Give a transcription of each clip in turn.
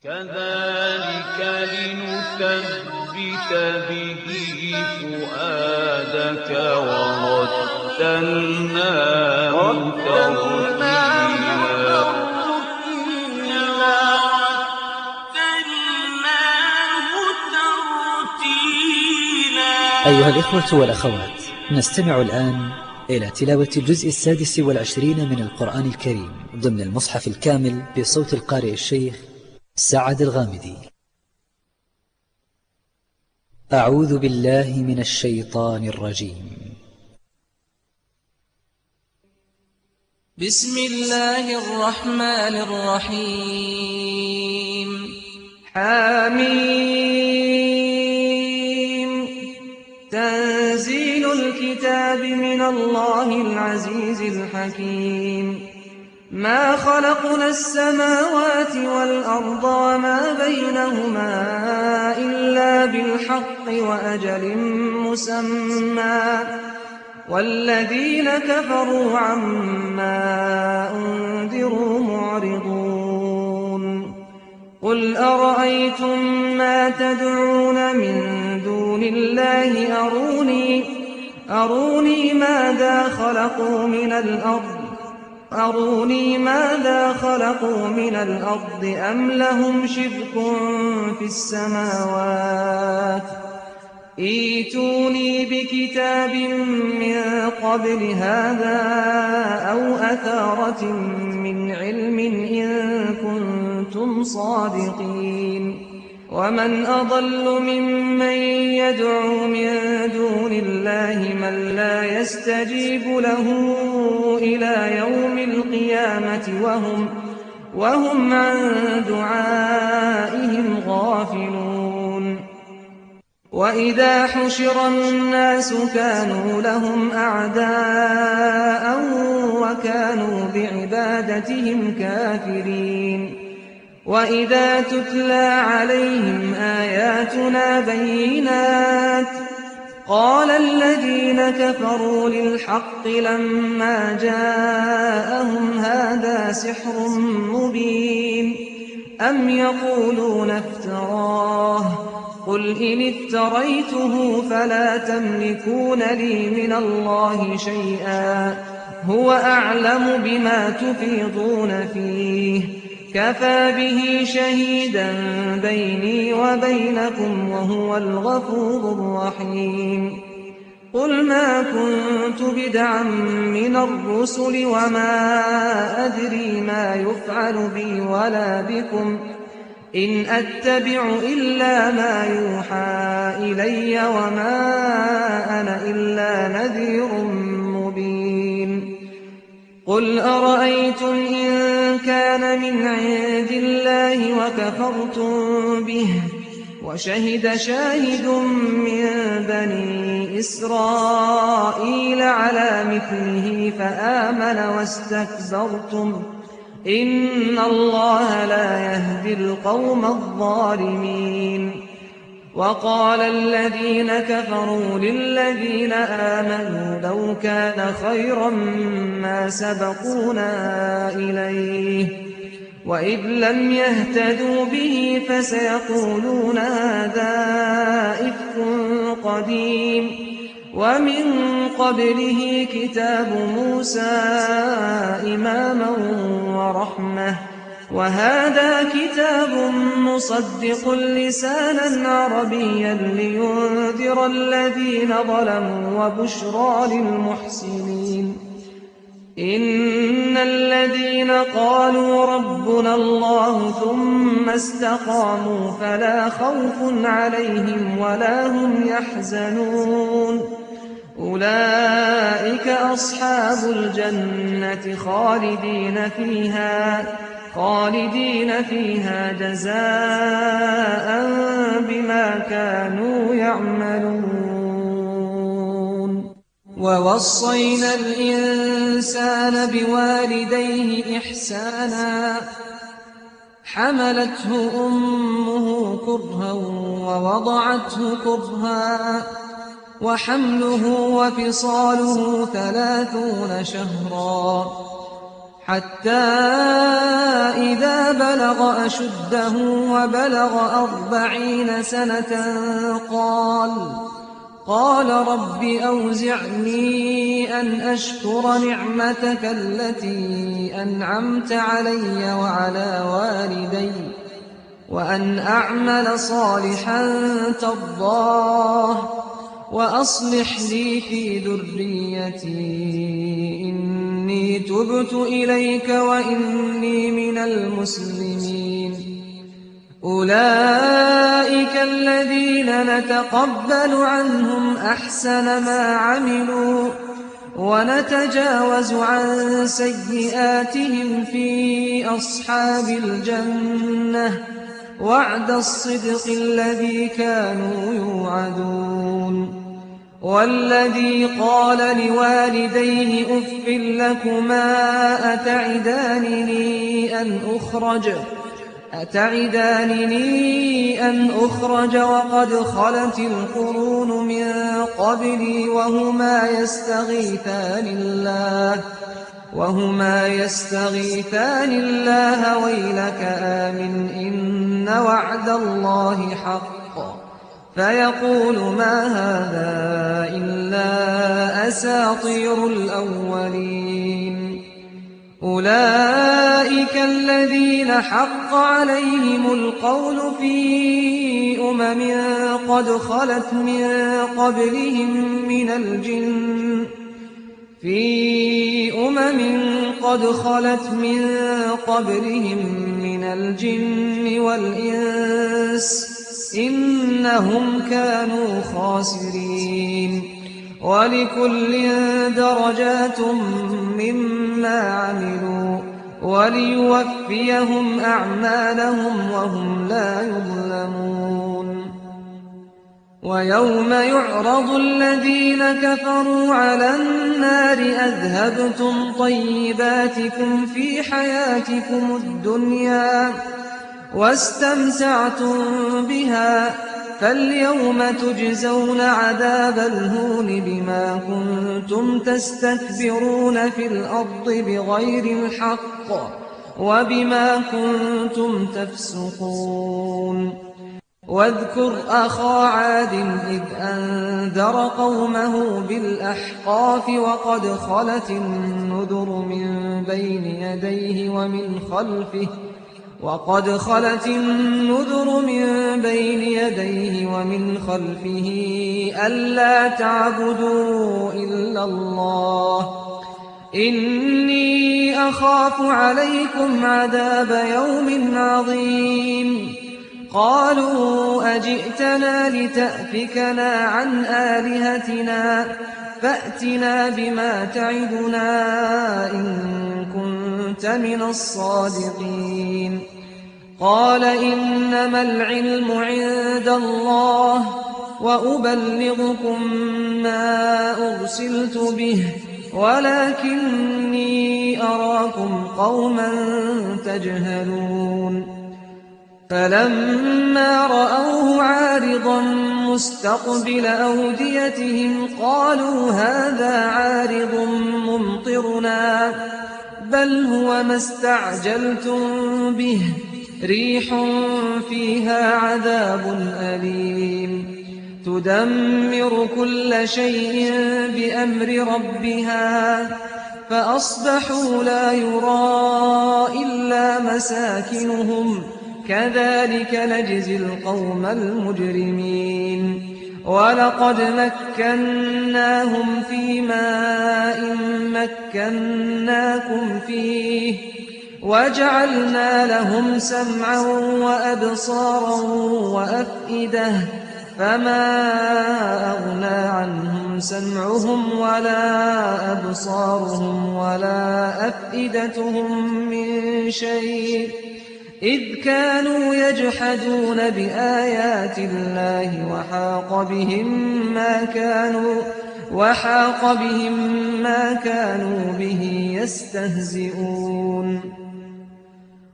كَذَٰلِكَ لِنُثَبِّتَ بِهِ فُؤَادَكَ وَرَتَّلْنَاهُ تَرْتِيلًا. أيها الإخوة والأخوات، نستمع الآن إلى تلاوة الجزء 26 من القرآن الكريم ضمن المصحف الكامل بصوت القارئ الشيخ سعد الغامدي. أعوذ بالله من الشيطان الرجيم. بسم الله الرحمن الرحيم. حميم. تنزيل الكتاب من الله العزيز الحكيم. ما خلقنا السماوات والأرض وما بينهما إلا بالحق وأجل مسمى، والذين كفروا عما أنذروا معرضون. قل أرأيتم ما تدعون من دون الله أروني ماذا خلقوا من الأرض أم لهم شرك في السماوات. ائتوني بكتاب من قبل هذا أو أثارة من علم إن كنتم صادقين. ومن أضل ممن يدعو من دون الله من لا يستجيب له إلى يوم القيامة وهم عن دعائهم غافلون. وإذا حشر الناس كانوا لهم أعداء وكانوا بعبادتهم كافرين. وإذا تتلى عليهم آياتنا بينات قال الذين كفروا للحق لما جاءهم هذا سحر مبين أم يقولون افتراه قل إن افتريته فلا تملكون لي من الله شيئا هو أعلم بما تفيضون فيه كفى به شهيدا بيني وبينكم وهو الغفور الرحيم. قل ما كنت بدعا من الرسل وما أدري ما يفعل بي ولا بكم إن أتبع إلا ما يوحى إلي وما أنا إلا نذير مبين. قل أرأيتم إن كان من عند الله وكفرتم به وشهد شاهد من بني إسرائيل على مثله فآمن واستكبرتم إن الله لا يهدي القوم الظالمين. وقال الذين كفروا للذين آمنوا لو كان خيرا ما سبقونا إليه وإذ لم يهتدوا به فسيقولون هذا إفك قديم ومن قبله كتاب موسى إماما ورحمة وهذا كتاب مصدق لسانا عربيا لينذر الذين ظلموا وبشرى للمحسنين. إن الذين قالوا ربنا الله ثم استقاموا فلا خوف عليهم ولا هم يحزنون أولئك أصحاب الجنة خالدين فيها جزاء بما كانوا يعملون. ووصينا الإنسان بوالديه إحسانا حملته أمه كرها ووضعته كرها وحمله وفصاله 30 شهرا حتى إذا بلغ أشده وبلغ 40 سنة قال رب أوزعني أن أشكر نعمتك التي أنعمت علي وعلى والدي وأن أعمل صالحا ترضاه وأصلح لي في ذريتي إني تبت إليك وإني من المسلمين. أولئك الذين نتقبل عنهم أحسن ما عملوا ونتجاوز عن سيئاتهم في أصحاب الجنة وعد الصدق الذي كانوا يوعدون. والذي قال لوالديه أف لكما أتعدانني أن أخرج وقد خلت القرون من قبلي وهما يستغيثان الله ويلك آمن إن وعد الله حق فيقول ما هذا إلا أساطير الأولين. أولئك الذين حق عليهم القول في قد خلت من قبلهم من الجن والإنس إنهم كانوا خاسرين. ولكل درجات مما عملوا وليوفيهم أعمالهم وهم لا يظلمون. ويوم يعرض الذين كفروا على النار أذهبتم طيباتكم في حياتكم الدنيا واستمتعتم بها فاليوم تجزون عذاب الهون بما كنتم تستكبرون في الأرض بغير الحق وبما كنتم تفسقون. واذكر أخا عاد إذ أنذر قومه بالأحقاف وقد خلت النذر من بين يديه ومن خلفه ألا تعبدوا إلا الله إني أخاف عليكم عذاب يوم عظيم. قالوا أجئتنا لتأفكنا عن آلهتنا فأتنا بما تعدنا إن كنت من الصادقين. قال إنما العلم عند الله وأبلغكم ما أرسلت به ولكني أراكم قوما تجهلون. فلما رأوه عارضا مستقبل أوديتهم قالوا هذا عارض ممطرنا بل هو ما استعجلتم به ريح فيها عذاب أليم تدمر كل شيء بأمر ربها فأصبحوا لا يرى إلا مساكنهم كذلك نجزي القوم المجرمين. ولقد مكناهم في ماء مكناكم فيه وجعلنا لهم سمعا وأبصارا وأفئدة فما أغنى عنهم سمعهم ولا أبصارهم ولا أفئدتهم من شيء إذ كانوا يجحدون بآيات الله وحاق بهم ما كانوا به يستهزئون.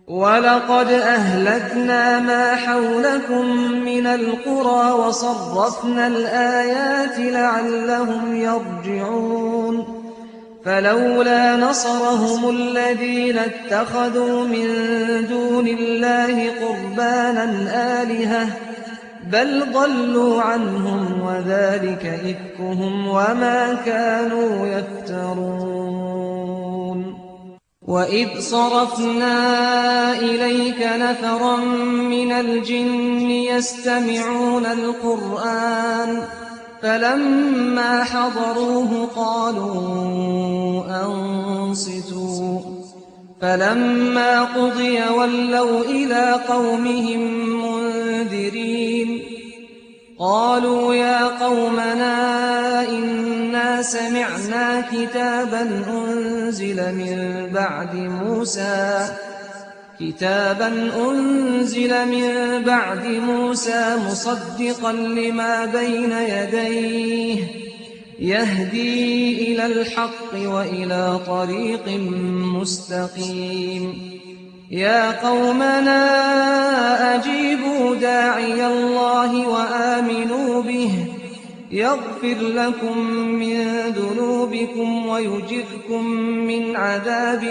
ولقد أهلكنا ما حولكم من القرى وصرفنا الآيات لعلهم يرجعون. فلولا نصرهم الذين اتخذوا من دون الله قربانا آلهة بل ضلوا عنهم وذلك إفكهم وما كانوا يفترون. وإذ صرفنا إليك نفرا من الجن يستمعون القرآن فلما حضروه قالوا أنصتوا فلما قضي ولوا إلى قومهم منذرين. قالوا يا قومنا إنا سمعنا كتابا أنزل من بعد موسى مصدقا لما بين يديه يهدي إلى الحق وإلى طريق مستقيم. يا قومنا أجيبوا داعي الله وآمنوا به يغفر لكم من ذنوبكم ويجركم من عذاب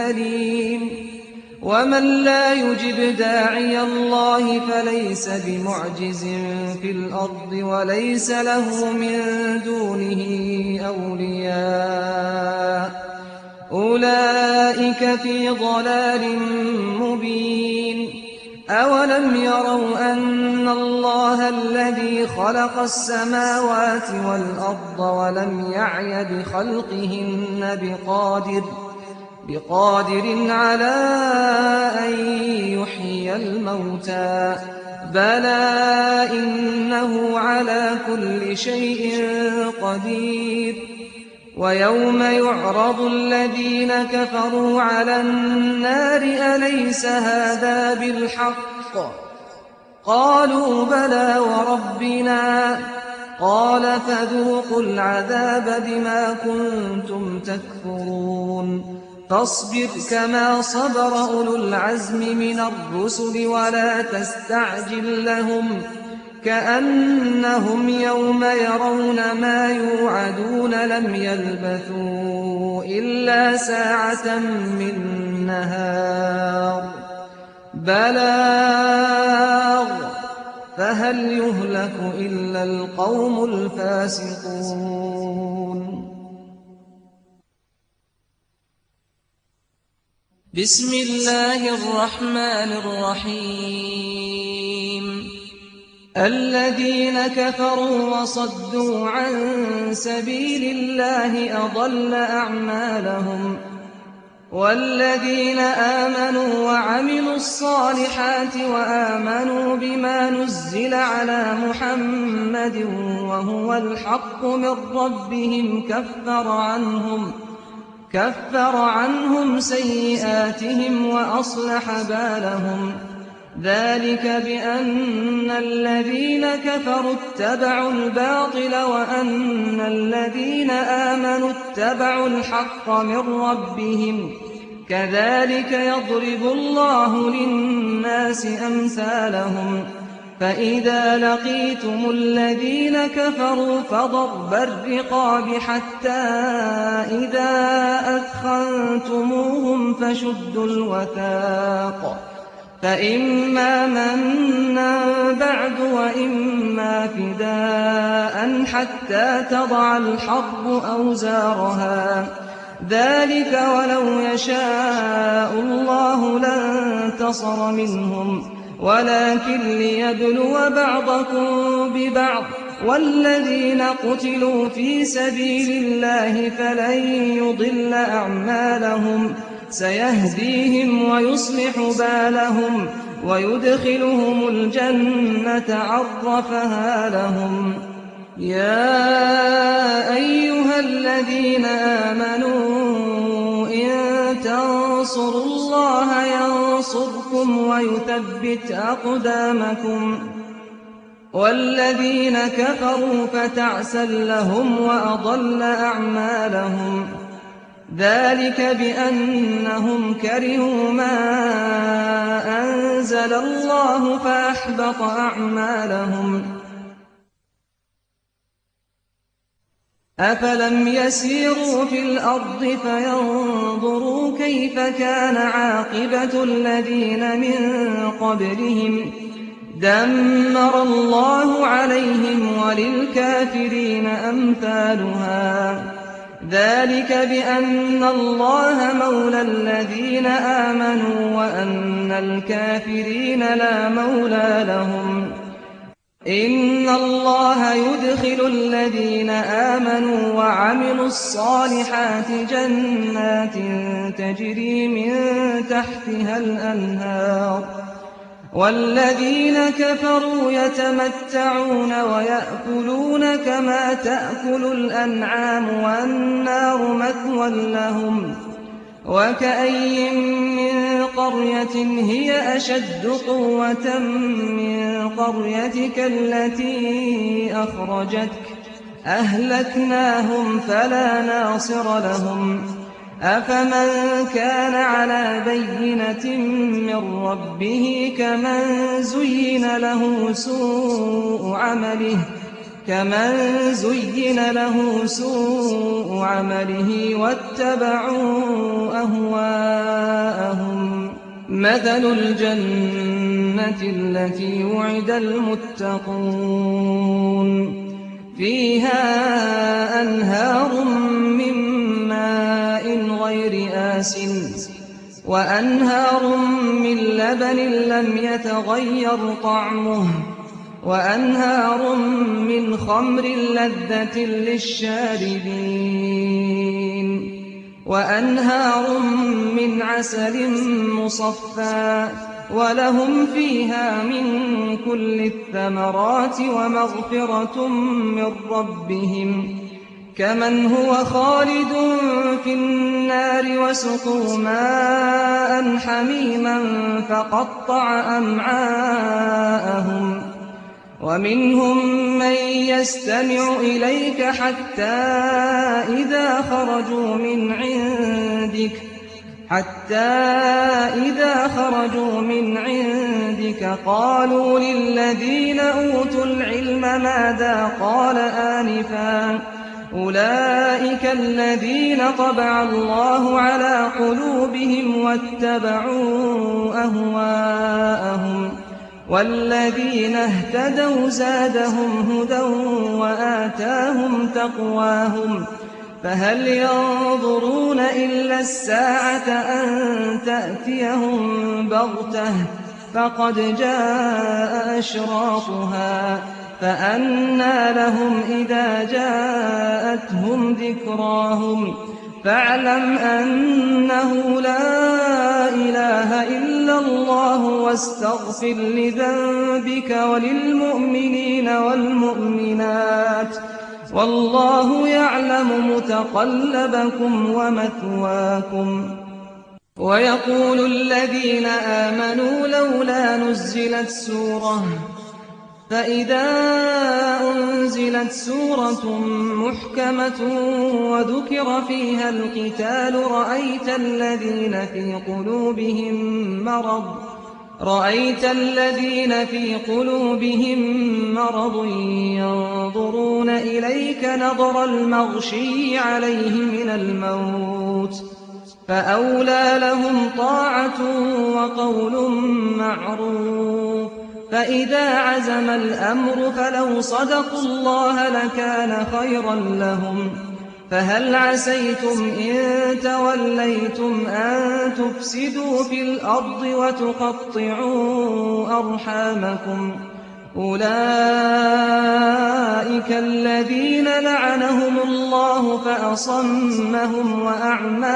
أليم. ومن لا يجب داعي الله فليس بمعجز في الأرض وليس له من دونه أولياء أولئك في ضلال مبين. أولم يروا أن الله الذي خلق السماوات والأرض ولم يعي بخلقهن بقادر على أن يحيي الموتى بلى إنه على كل شيء قدير. ويوم يعرض الذين كفروا على النار أليس هذا بالحق قالوا بلى وربنا قال فذوقوا العذاب بما كنتم تكفرون. فاصبر كما صبر أولو العزم من الرسل ولا تستعجل لهم كأنهم يوم يرون ما يوعدون لم يلبثوا إلا ساعة من نهار بلاغ فهل يهلك إلا القوم الفاسقون. بسم الله الرحمن الرحيم. الذين كفروا وصدوا عن سبيل الله أضل أعمالهم والذين آمنوا وعملوا الصالحات وآمنوا بما نزل على محمد وهو الحق من ربهم كفر عنهم سيئاتهم وأصلح بالهم. ذلك بأن الذين كفروا اتبعوا الباطل وأن الذين آمنوا اتبعوا الحق من ربهم كذلك يضرب الله للناس أمثالهم. فإذا لقيتم الذين كفروا فضرب الرقاب حتى إذا أثخنتموهم فشدوا الوثاق فإما منا بعد وإما فداء حتى تضع الحرب أوزارها. ذلك ولو يشاء الله لانتصر منهم ولكن ليبلو بعضكم ببعض. والذين قتلوا في سبيل الله فلن يضل أعمالهم سيهديهم ويصلح بالهم ويدخلهم الجنة عرفها لهم. يا أيها الذين آمنوا إن تنصروا الله ينصركم ويثبت أقدامكم. والذين كفروا فتعسا لهم وأضل أعمالهم. ذلك بأنهم كرهوا ما أنزل الله فأحبط أعمالهم. أفلم يسيروا في الأرض فينظروا كيف كان عاقبة الذين من قبلهم دمر الله عليهم وللكافرين أمثالها ذلك بأن الله مولى الذين آمنوا وأن الكافرين لا مولى لهم إن الله يدخل الذين آمنوا وعملوا الصالحات جنات تجري من تحتها الأنهار والذين كفروا يتمتعون ويأكلون كما تأكل الأنعام والنار مثوى لهم وكأي من قرية هي أشد قوة من قريتك التي أخرجتك أهلكناهم فلا ناصر لهم أفمن كان على بينة من ربه كمن زين له سوء عمله واتبعوا أهواءهم مثل الجنة التي وعد المتقون فيها أنهار من ماء غير آسن وأنهار من لبن لم يتغير طعمه وأنهار من خمر لذة للشاربين وأنهار من عسل مصفى ولهم فيها من كل الثمرات ومغفرة من ربهم كمن هو خالد في النار وسقوا ماء حميما فقطع أمعاءهم ومنهم من يستمع إليك حتى إذا خرجوا من عندك قالوا للذين أوتوا العلم ماذا قال آنفا أولئك الذين طبع الله على قلوبهم واتبعوا أهواءهم والذين اهتدوا زادهم هدى وآتاهم تقواهم فهل ينظرون إلا الساعة أن تأتيهم بغتة فقد جاء أشراطها فأنى لهم إذا جاءتهم ذكراهم فاعلم أنه لا إله إلا الله واستغفر لذنبك وللمؤمنين والمؤمنات والله يعلم متقلبكم ومثواكم ويقول الذين آمنوا لولا نزلت سورة فإذا أنزلت سورة محكمة وذكر فيها القتال رأيت الذين في قلوبهم مرض ينظرون إليك نظر المغشي عليه من الموت فأولى لهم طاعة وقول معروف فإذا عزم الأمر فلو صدقوا الله لكان خيرا لهم فهل عسيتم إن توليتم أن تفسدوا في الأرض وتقطعوا أرحامكم أولئك الذين لعنهم الله فأصمهم وأعمى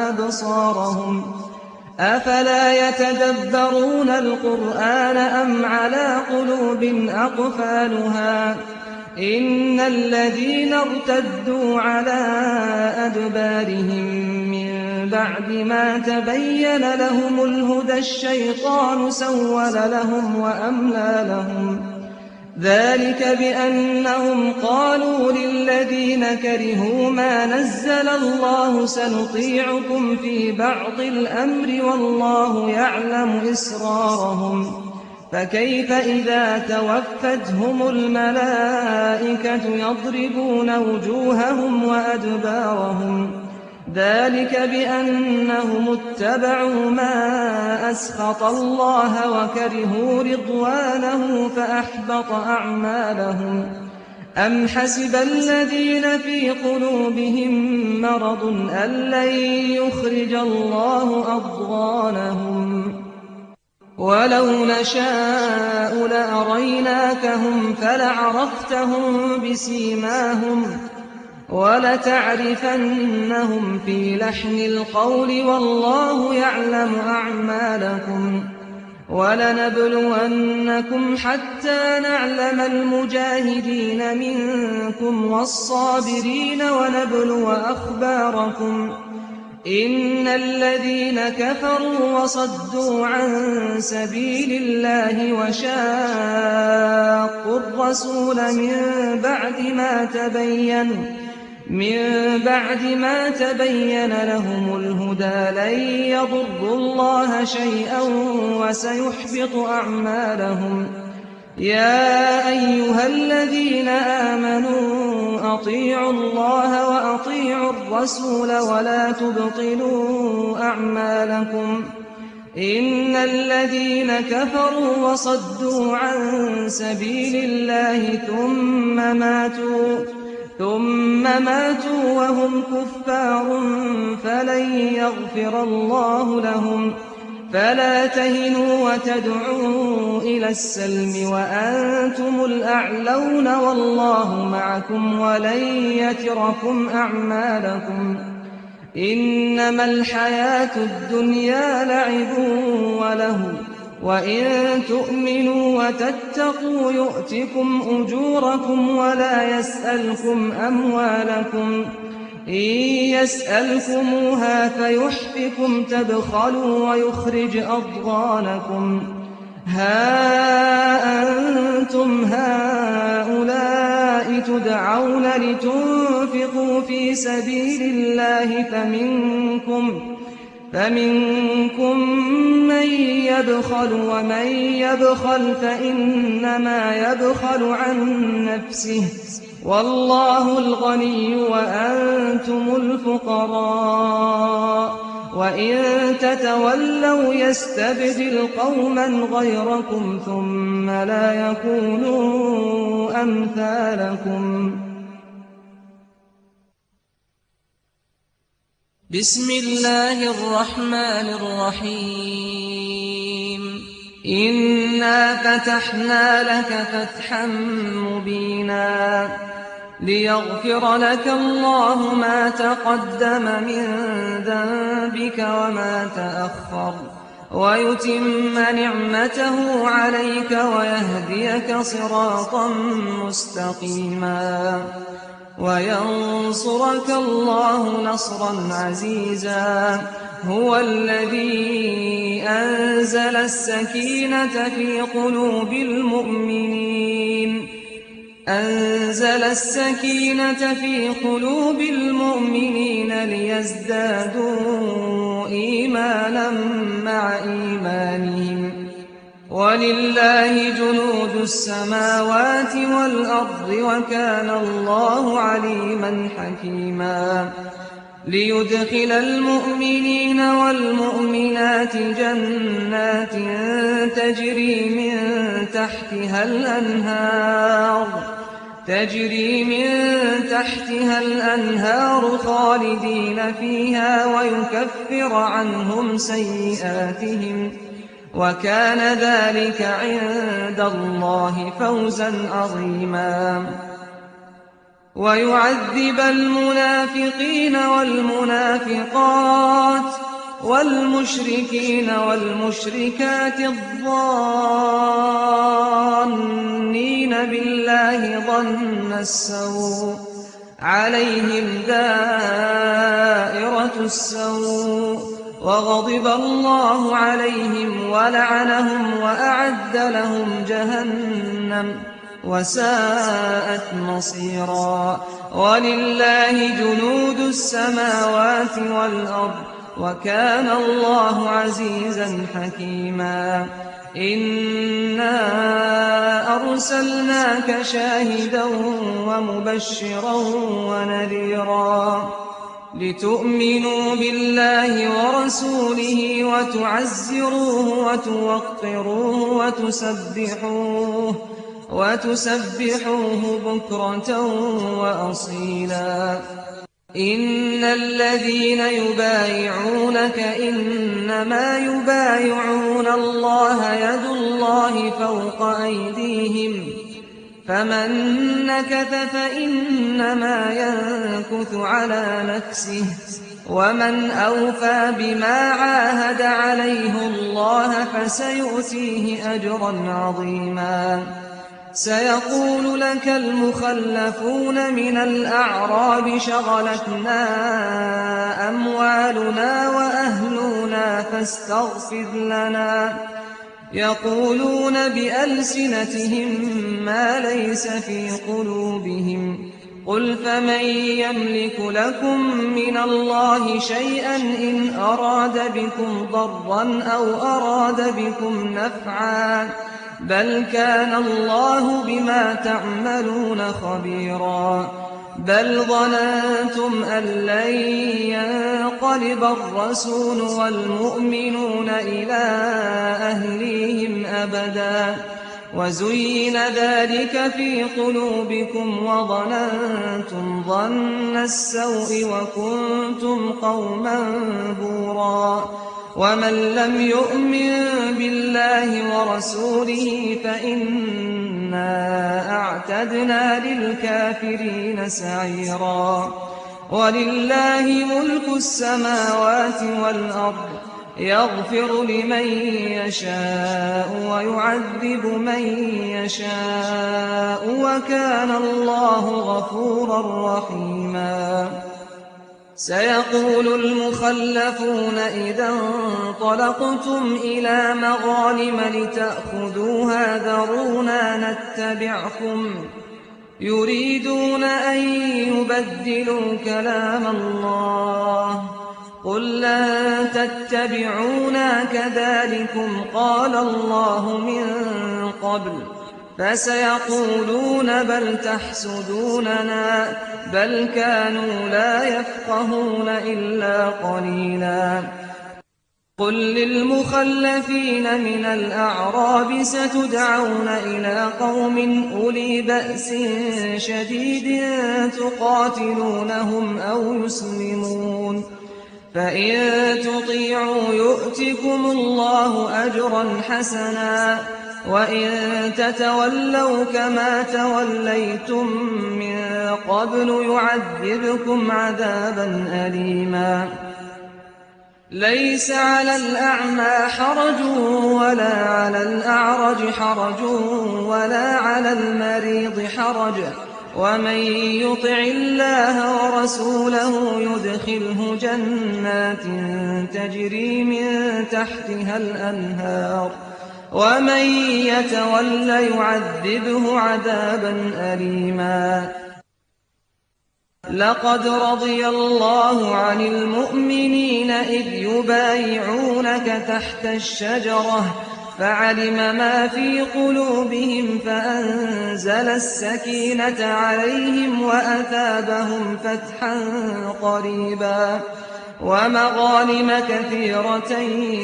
أبصارهم أفلا يتدبرون القرآن أم على قلوب أقفالها إن الذين ارتدوا على أدبارهم من بعد ما تبين لهم الهدى الشيطان سول لهم وأملى لهم ذلك بأنهم قالوا للذين كرهوا ما نزل الله سنطيعكم في بعض الأمر والله يعلم إسرارهم فكيف إذا توفتهم الملائكة يضربون وجوههم وأدبارهم ذلك بأنهم اتبعوا ما أسخط الله وكرهوا رضوانه فأحبط أعمالهم أم حسب الذين في قلوبهم مرض أن لن يخرج الله أضغانهم ولو نشاء لأريناكهم فلعرفتهم بسيماهم ولتعرفنهم في لحن القول والله يعلم أعمالكم ولنبلونكم حتى نعلم المجاهدين منكم والصابرين ونبلو أخباركم إن الذين كفروا وصدوا عن سبيل الله وشاقوا الرسول من بعد ما تبين لهم الهدى لن يضروا الله شيئا وسيحبط أعمالهم يا أيها الذين آمنوا أطيعوا الله وأطيعوا الرسول ولا تبطلوا أعمالكم إن الذين كفروا وصدوا عن سبيل الله ثم ماتوا وهم كفار فلن يغفر الله لهم فلا تهنوا وتدعوا إلى السلم وأنتم الأعلون والله معكم ولن يتركم أعمالكم إنما الحياة الدنيا لعب وله وإن تؤمنوا وتتقوا يؤتكم أجوركم ولا يسألكم أموالكم إن يسألكموها فيحفكم تبخلوا ويخرج أضغانكم ها أنتم هؤلاء تدعون لتنفقوا في سبيل الله فمنكم من يبخل ومن يبخل فإنما يبخل عن نفسه والله الغني وأنتم الفقراء وإن تتولوا يستبدل قوما غيركم ثم لا يكونوا أمثالكم بسم الله الرحمن الرحيم إنا فتحنا لك فتحا مبينا ليغفر لك الله ما تقدم من ذنبك وما تأخر ويتم نعمته عليك ويهديك صراطا مستقيما وينصرك الله نصرا عزيزا هو الذي أنزل السكينة في قلوب المؤمنين ليزدادوا إيمانا مع إيمانهم ولله جنود السماوات والأرض وكان الله عليما حكيما ليدخل المؤمنين والمؤمنات جنات تجري من تحتها الأنهار خالدين فيها ويكفر عنهم سيئاتهم وكان ذلك عند الله فوزا عظيما ويعذب المنافقين والمنافقات والمشركين والمشركات الظانين بالله ظن السوء عليهم دائرة السوء وغضب الله عليهم ولعنهم وأعد لهم جهنم وساءت مصيرا ولله جنود السماوات والأرض وكان الله عزيزا حكيما إن إِنَّا أَرْسَلْنَاكَ شَاهِدًا وَمُبَشِّرًا وَنَذِيرًا لِتُؤْمِنُوا بِاللَّهِ وَرَسُولِهِ وَتُعَزِّرُوهُ وَتُوَقِّرُوهُ وَتُسَبِّحُوهُ بُكْرَةً وَأَصِيلًا إِنَّ الَّذِينَ يُبَايِعُونَكَ إِنَّمَا يُبَايِعُونَ اللَّهَ يَدُ اللَّهِ فَوْقَ أَيْدِيهِمْ فَمَن نَّكَثَ فَإِنَّمَا يَنكُثُ عَلَىٰ نَفْسِهِ وَمَنْ أَوْفَىٰ بِمَا عَاهَدَ عَلَيْهِ اللَّهَ فَسَيُؤْتِيهِ أَجْرًا عَظِيمًا سيقول لك المخلفون من الأعراب شغلتنا أموالنا وأهلنا فاستغفر لنا يقولون بألسنتهم ما ليس في قلوبهم قل فمن يملك لكم من الله شيئا إن أراد بكم ضرا أو أراد بكم نفعا بل كان الله بما تعملون خبيرا بل ظننتم أن لن ينقلب الرسول والمؤمنون إلى أهليهم أبدا وزين ذلك في قلوبكم وظننتم ظن السوء وكنتم قوما بورا ومن لم يؤمن بالله ورسوله فإنا أعتدنا للكافرين سعيرا ولله ملك السماوات والأرض يغفر لمن يشاء ويعذب من يشاء وكان الله غفورا رحيما سيقول المخلفون إذا انطلقتم إلى مغانم لتأخذوها ذرونا نتبعكم يريدون أن يبدلوا كلام الله قل لن تتبعونا كذلكم قال الله من قبل فسيقولون بل تحسدوننا بل كانوا لا يفقهون إلا قليلا قل للمخلفين من الأعراب ستدعون إلى قوم أولي بأس شديد تقاتلونهم أو يسلمون فإن تطيعوا يؤتكم الله أجرا حسنا وإن تتولوا كما توليتم من قبل يعذبكم عذابا أليما ليس على الأعمى حرج ولا على الأعرج حرج ولا على المريض حرج ومن يطع الله ورسوله يدخله جنات تجري من تحتها الأنهار ومن يتول يعذبه عذابا أليما لقد رضي الله عن المؤمنين إذ يبايعونك تحت الشجرة فعلم ما في قلوبهم فأنزل السكينة عليهم وأثابهم فتحا قريبا ومغانم كثيرة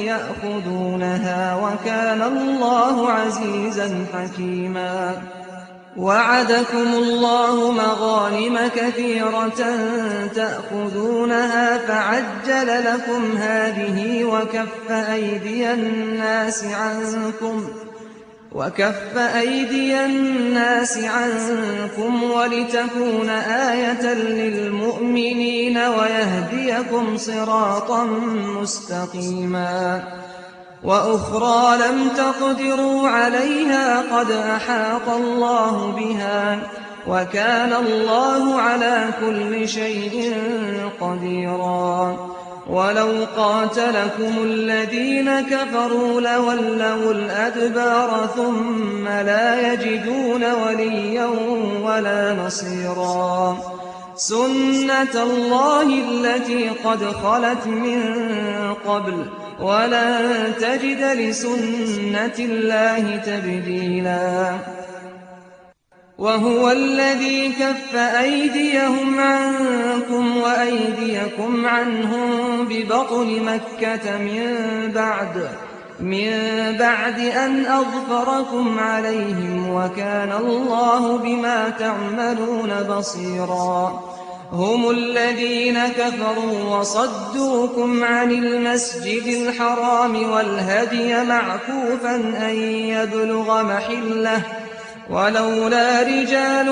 يأخذونها وكان الله عزيزا حكيما وعدكم الله مغانم كثيرة تأخذونها فعجل لكم هذه وكف أيدي الناس عنكم ولتكون آية للمؤمنين ويهديكم صراطا مستقيما وأخرى لم تقدروا عليها قد أحاط الله بها وكان الله على كل شيء قديرا ولو قاتلكم الذين كفروا لولوا الأدبار ثم لا يجدون وليا ولا نصيرا سنة الله التي قد خلت من قبل ولن تجد لسنة الله تبديلا وهو الذي كف أيديهم عنكم وأيديكم عنهم ببطن مكة من بعد أن أظفركم عليهم وكان الله بما تعملون بصيرا هم الذين كفروا وصدوكم عن المسجد الحرام والهدي معكوفا أن يبلغ محله ولولا رجال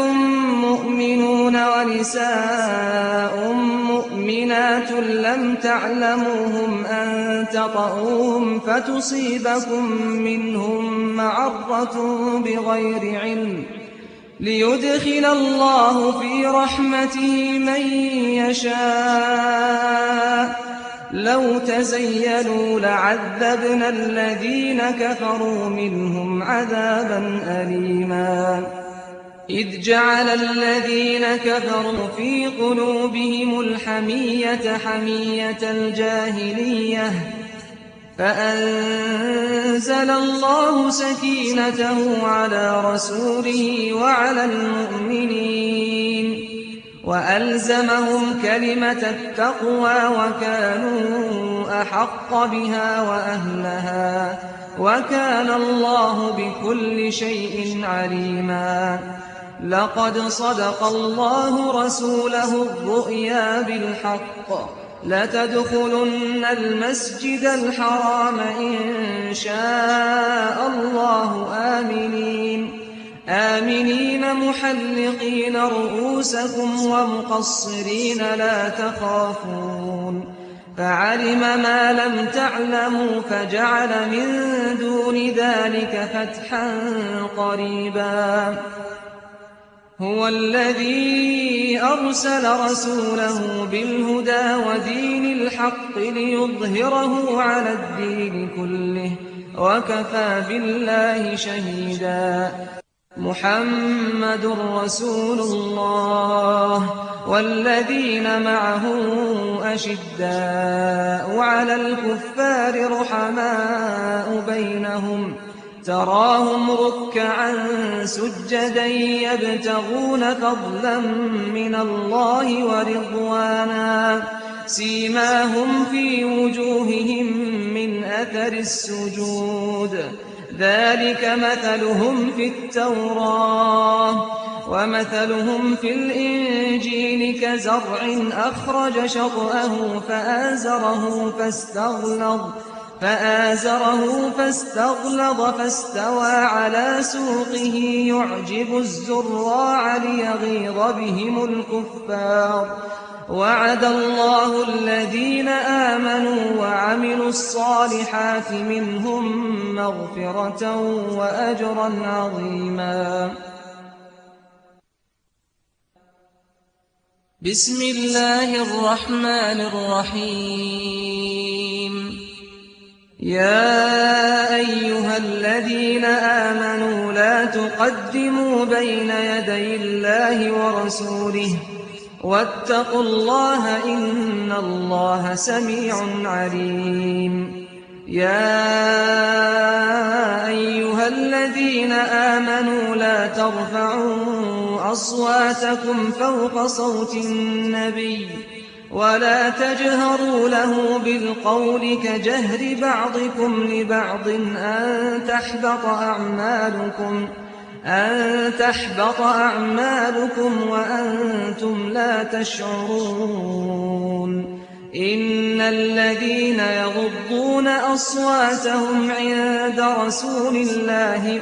مؤمنون ونساء مؤمنات لم تعلموهم أن تطؤوهم فتصيبكم منهم معرة بغير علم ليدخل الله في رحمته من يشاء لو تزيلوا لعذبنا الذين كفروا منهم عذابا أليما إذ جعل الذين كفروا في قلوبهم الحمية حمية الجاهلية فأنزل الله سكينته على رسوله وعلى المؤمنين وألزمهم كلمة التقوى وكانوا أحق بها وأهلها وكان الله بكل شيء عليما لقد صدق الله رسوله الرؤيا بالحق لتدخلن المسجد الحرام إن شاء الله آمنين محلقين رؤوسكم ومقصرين لا تخافون فعلم ما لم تعلموا فجعل من دون ذلك فتحا قريبا هو الذي أرسل رسوله بالهدى ودين الحق ليظهره على الدين كله وكفى بالله شهيدا محمد رسول الله والذين معه أشداء على الكفار رحماء بينهم تراهم ركعا سجدا يبتغون فضلا من الله ورضوانا سيماهم في وجوههم من أثر السجود ذلك مثلهم في التوراة ومثلهم في الإنجيل كزرع أخرج شطأه فآزره فاستغلظ فاستوى على سوقه يعجب الزراع ليغيظ بهم الكفار وعد الله الذين آمنوا وعملوا الصالحات منهم مغفرة وأجرا عظيما بسم الله الرحمن الرحيم يا أيها الذين آمنوا لا تقدموا بين يدي الله ورسوله واتقوا الله إن الله سميع عليم يا أيها الذين آمنوا لا ترفعوا أصواتكم فوق صوت النبي ولا تجهروا له بالقول كجهر بعضكم لبعض أن تحبط أعمالكم وأنتم لا تشعرون إن الذين يغضون أصواتهم عند رسول الله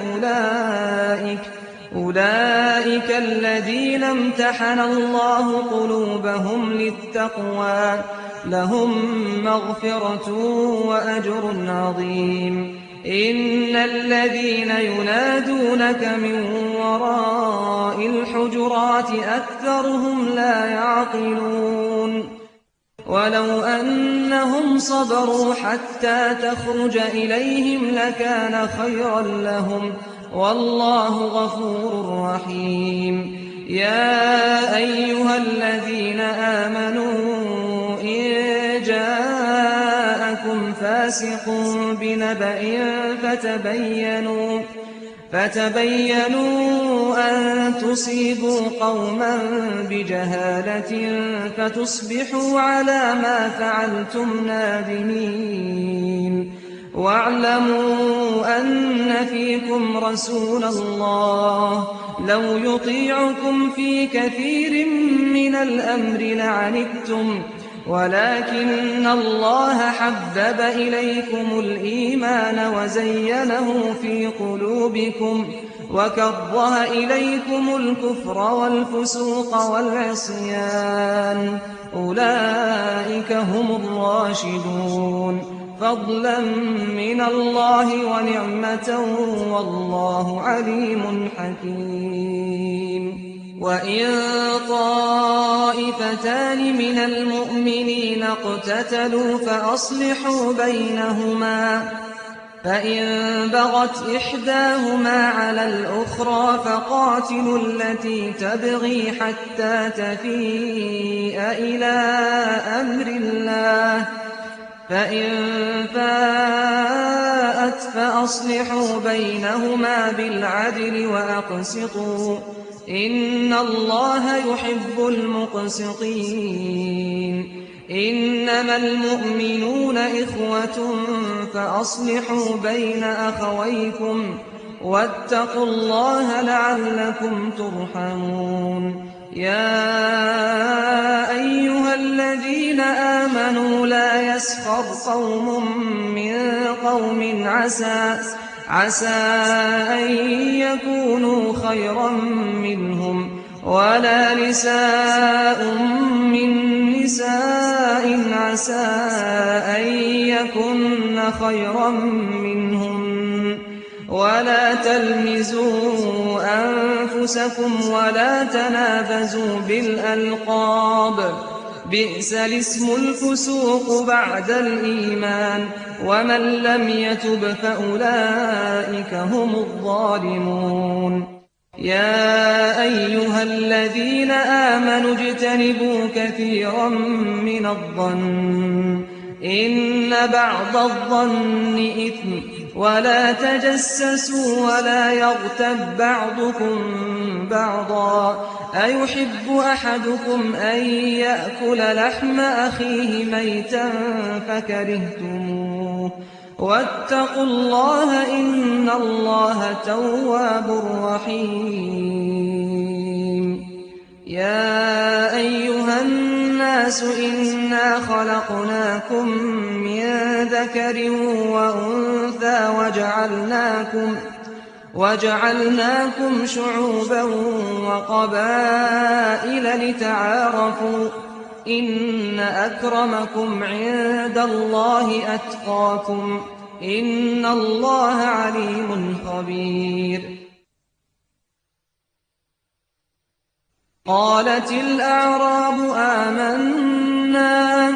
أولئك الذين امتحن الله قلوبهم للتقوى لهم مغفرة وأجر عظيم إن الذين ينادونك من وراء الحجرات أكثرهم لا يعقلون ولو أنهم صبروا حتى تخرج إليهم لكان خيرا لهم والله غفور رحيم يا أيها الذين آمنوا إن جاءكم فاسق فاسق بنبأ فتبينوا أن تصيبوا قوما بجهالة فتصبحوا على ما فعلتم نادمين. واعلموا أن فيكم رسول الله لو يطيعكم في كثير من الأمر لعنتم، ولكن الله حبب إليكم الإيمان وزينه في قلوبكم وكره إليكم الكفر والفسوق والعصيان، أولئك هم الراشدون، فضلا من الله ونعمة، والله عليم حكيم. وإن طائفتان من المؤمنين اقتتلوا فأصلحوا بينهما، فإن بغت إحداهما على الأخرى فقاتلوا التي تبغي حتى تفيء إلى أمر الله، فإن فاءت فأصلحوا بينهما بالعدل وأقسطوا، إن الله يحب المقسطين. إنما المؤمنون إخوة فأصلحوا بين أخويكم واتقوا الله لعلكم ترحمون. يا أيها الذين آمنوا لا يسخر قوم من قوم عسى أن يكونوا خيرا منهم، ولا نساء من نساء عسى أن يكن خيرا منهن، ولا تلمزوا أنفسكم ولا تنابزوا بالألقاب، بئس الاسم الفسوق بعد الإيمان، ومن لم يتب فأولئك هم الظالمون. يا أيها الذين آمنوا اجتنبوا كثيرا من الظن إن بعض الظن إثم، ولا تجسسوا ولا يغتب بعضكم بعضا، أيحب أحدكم أن يأكل لحم أخيه ميتا فكرهتموه، واتقوا الله إن الله تواب رحيم. يا أيها الناس إنا خلقناكم من ذكر وأنثى وجعلناكم شعوبا وقبائل لتعارفوا، إن أكرمكم عند الله أتقاكم، إن الله عليم خبير. قالت الأعراب آمنا،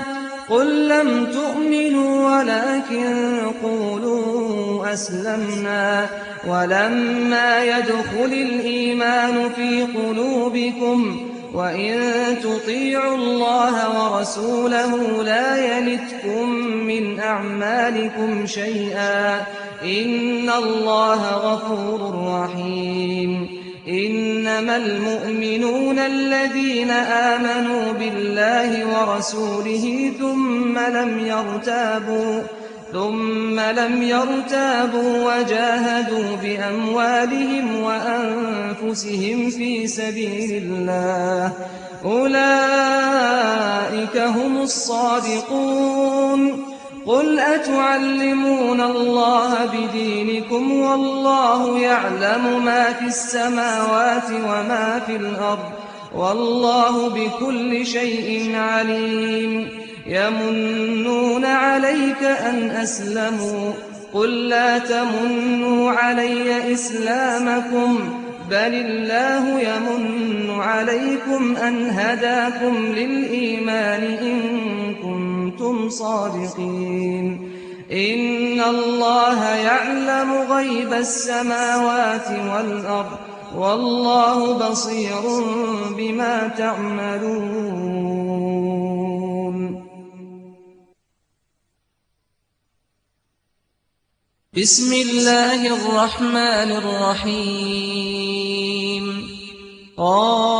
قل لم تؤمنوا ولكن قولوا أسلمنا ولما يدخل الإيمان في قلوبكم، وإن تطيعوا الله ورسوله لا يلتكم من أعمالكم شيئا، إن الله غفور رحيم. إنما المؤمنون الذين آمنوا بالله ورسوله ثم لم يرتابوا وجاهدوا بأموالهم وأنفسهم في سبيل الله، أولئك هم الصادقون. قل أتعلمون الله بدينكم والله يعلم ما في السماوات وما في الأرض، والله بكل شيء عليم. يمنون عليك أن أسلموا، قل لا تمنوا علي إسلامكم، بل الله يمن عليكم أن هداكم للإيمان إن كنتم صادقين. إن الله يعلم غيب السماوات والأرض، والله بصير بما تعملون. بسم الله الرحمن الرحيم قاف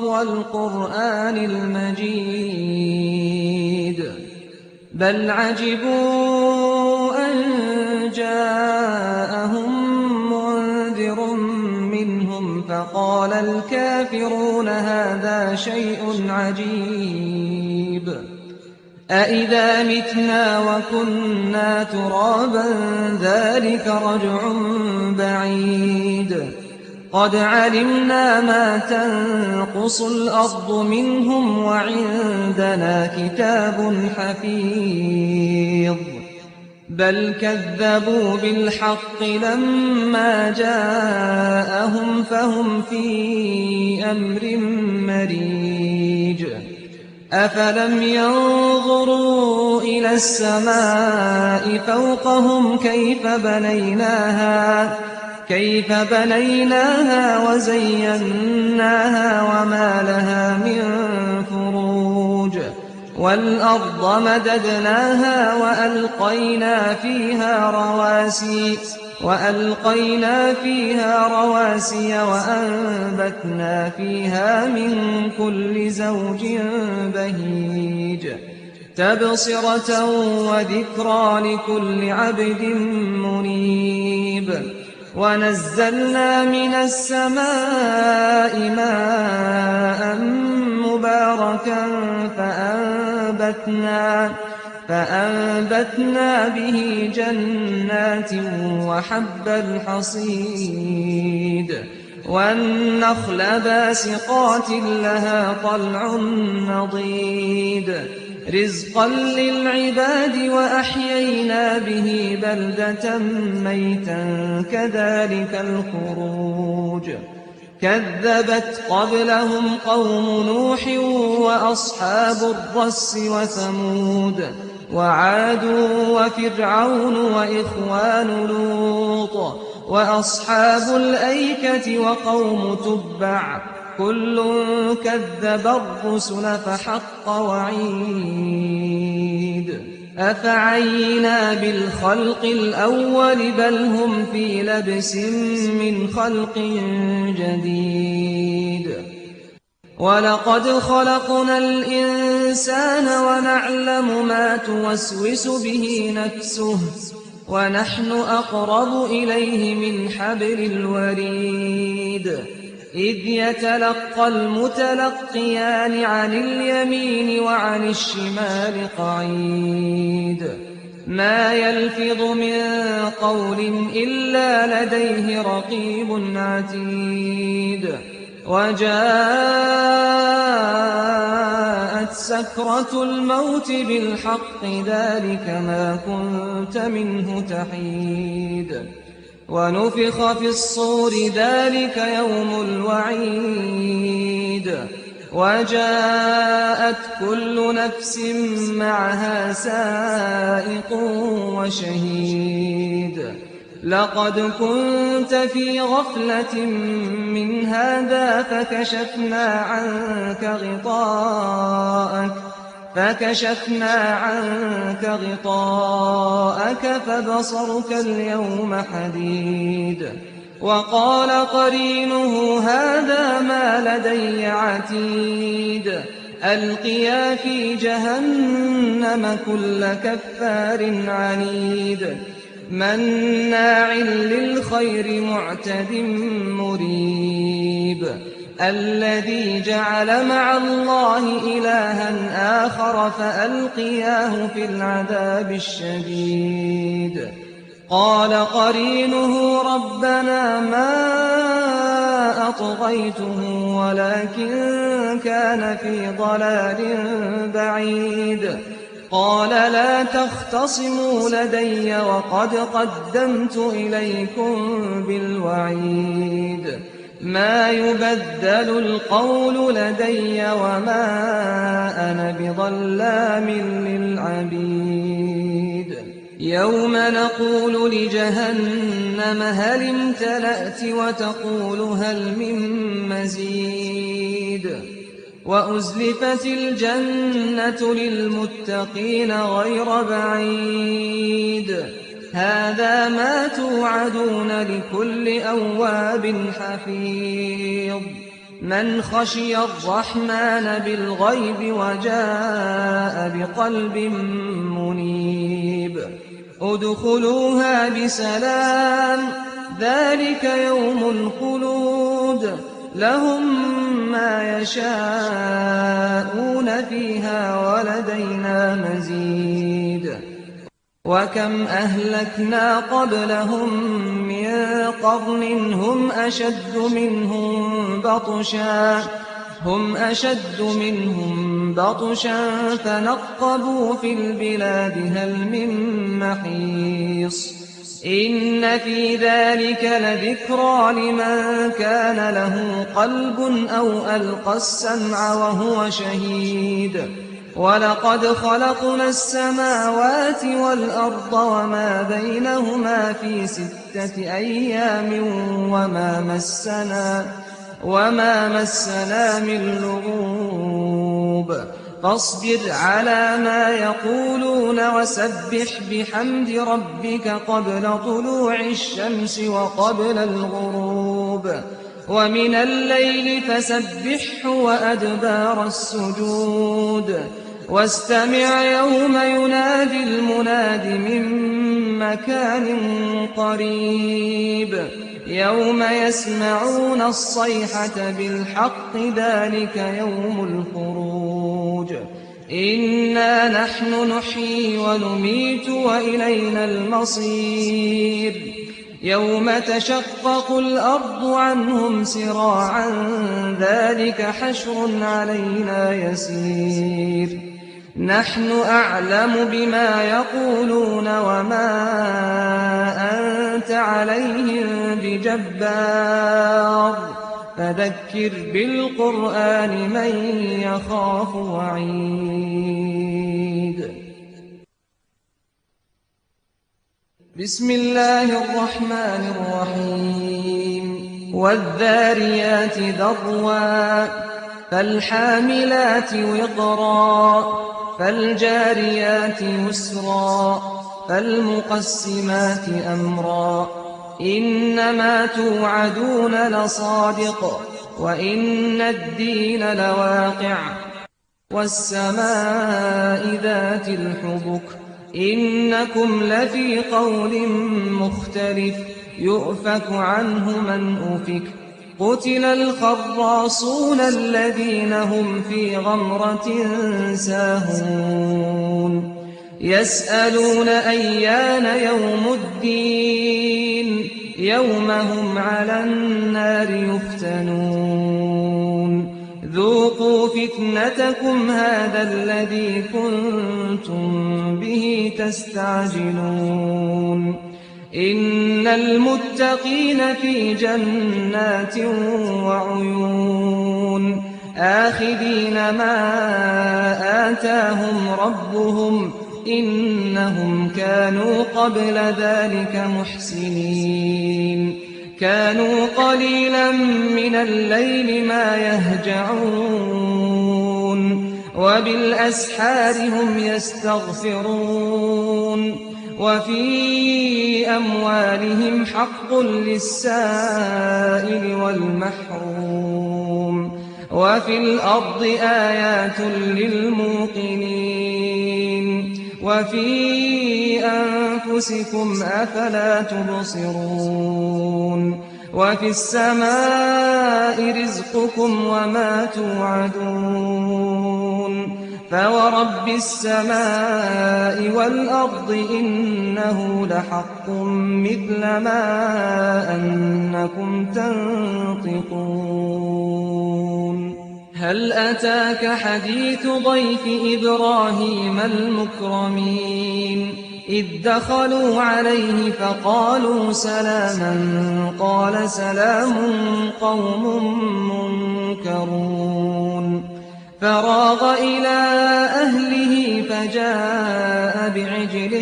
والقرآن المجيد بل عجبوا أن جاءهم منذر منهم فقال الكافرون هذا شيء عجيب أإذا متنا وكنا ترابا ذلك رجع بعيد قد علمنا ما تنقص الأرض منهم وعندنا كتاب حفيظ بل كذبوا بالحق لما جاءهم فهم في أمر مريج أفلم ينظروا إلى السماء فوقهم كيف بنيناها وزيناها وما لها من فروج والأرض مددناها وألقينا فيها رواسي وأنبتنا فيها من كل زوج بهيج تبصرة وذكرى لكل عبد منيب ونزلنا من السماء ماء مباركا فأنبتنا به جنات وحب الحصيد والنخل باسقات لها طلع نضيد رزقا للعباد وأحيينا به بلدة ميتا كذلك الخروج كذبت قبلهم قوم نوح وأصحاب الرس وثمود وعاد وفرعون وإخوان لوط وأصحاب الأيكة وقوم تبع كل كذب الرسل فحق وعيد أفعينا بالخلق الأول بل هم في لبس من خلق جديد ولقد خلقنا الإنسان ونعلم ما توسوس به نفسه ونحن أقرب إليه من حبل الوريد إذ يتلقى المتلقيان عن اليمين وعن الشمال قعيد ما يلفظ من قول إلا لديه رقيب عتيد وجاءت سكرة الموت بالحق ذلك ما كنت منه تحيد ونفخ في الصور ذلك يوم الوعيد وجاءت كل نفس معها سائق وشهيد لقد كنت في غفلة من هذا فكشفنا عنك غطاءك فبصرك اليوم حديد وقال قرينه هذا ما لدي عتيد ألقيا في جهنم كل كفار عنيد مناع للخير معتد مريب الذي جعل مع الله إلها آخر فألقياه في العذاب الشديد قال قرينه ربنا ما أطغيته ولكن كان في ضلال بعيد قال لا تختصموا لدي وقد قدمت إليكم بالوعيد ما يبدل القول لدي وما أنا بظلام للعبيد يوم نقول لجهنم هل امتلأت وتقول هل من مزيد وأزلفت الجنة للمتقين غير بعيد هذا ما توعدون لكل أواب حفيظ من خشي الرحمن بالغيب وجاء بقلب منيب ادخلوها بسلام ذلك يوم الخلود لهم ما يشاءون فيها ولدينا مزيد وكم أهلكنا قبلهم من قرن هم أشد منهم بطشا فنقبوا في البلاد هل من محيص إن في ذلك لذكرى لمن كان له قلب أو ألقى السمع وهو شهيد ولقد خلقنا السماوات والأرض وما بينهما في 6 أيام وما مسنا من لغوب فاصبر على ما يقولون وسبح بحمد ربك قبل طلوع الشمس وقبل الغروب ومن الليل فسبحه وأدبار السجود واستمع يوم ينادي المناد من مكان قريب يوم يسمعون الصيحة بالحق ذلك يوم الخروج إنا نحن نحيي ونميت وإلينا المصير يوم تشقق الأرض عنهم سراعا ذلك حشر علينا يسير نحن أعلم بما يقولون وما أنت عليهم بجبار فذكر بالقرآن من يخاف وعيد بسم الله الرحمن الرحيم والذاريات ذروا فالحاملات وقرا فالجاريات يسرا فالمقسمات أمرا إنما توعدون لصادق وإن الدين لواقع والسماء ذات الحبك إنكم لفي قول مختلف يؤفك عنه من أفك قتل الخراصون الذين هم في غمرة ساهون يسألون أيان يوم الدين يوم هم على النار يفتنون ذوقوا فتنتكم هذا الذي كنتم به تستعجلون إن المتقين في جنات وعيون آخذين ما آتاهم ربهم إنهم كانوا قبل ذلك محسنين كانوا قليلا من الليل ما يهجعون وبالأسحار هم يستغفرون وفي أموالهم حق للسائل والمحروم وفي الأرض آيات للموقنين وفي أنفسكم أفلا تبصرون وفي السماء رزقكم وما توعدون فورب السماء والأرض إنه لحق مثل ما أنكم تنطقون هل أتاك حديث ضيف إبراهيم المكرمين إذ دخلوا عليه فقالوا سلاما قال سلام قوم منكرون فراغ إلى أهله فجاء بعجل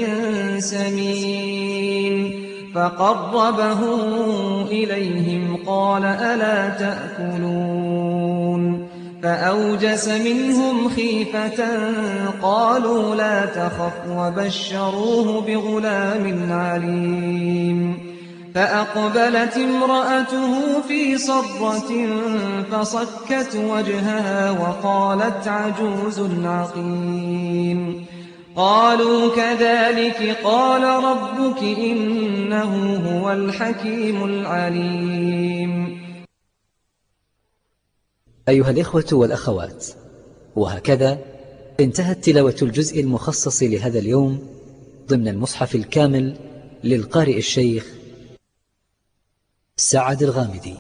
سمين فقربه إليهم قال ألا تأكلون فأوجس منهم خيفة قالوا لا تخف وبشروه بغلام عليم فأقبلت امرأته في صرة فصكت وجهها وقالت عجوز عقيم قالوا كذلك قال ربك إنه هو الحكيم العليم. أيها الإخوة والأخوات، وهكذا انتهت تلاوة الجزء المخصص لهذا اليوم ضمن المصحف الكامل للقارئ الشيخ سعد الغامدي.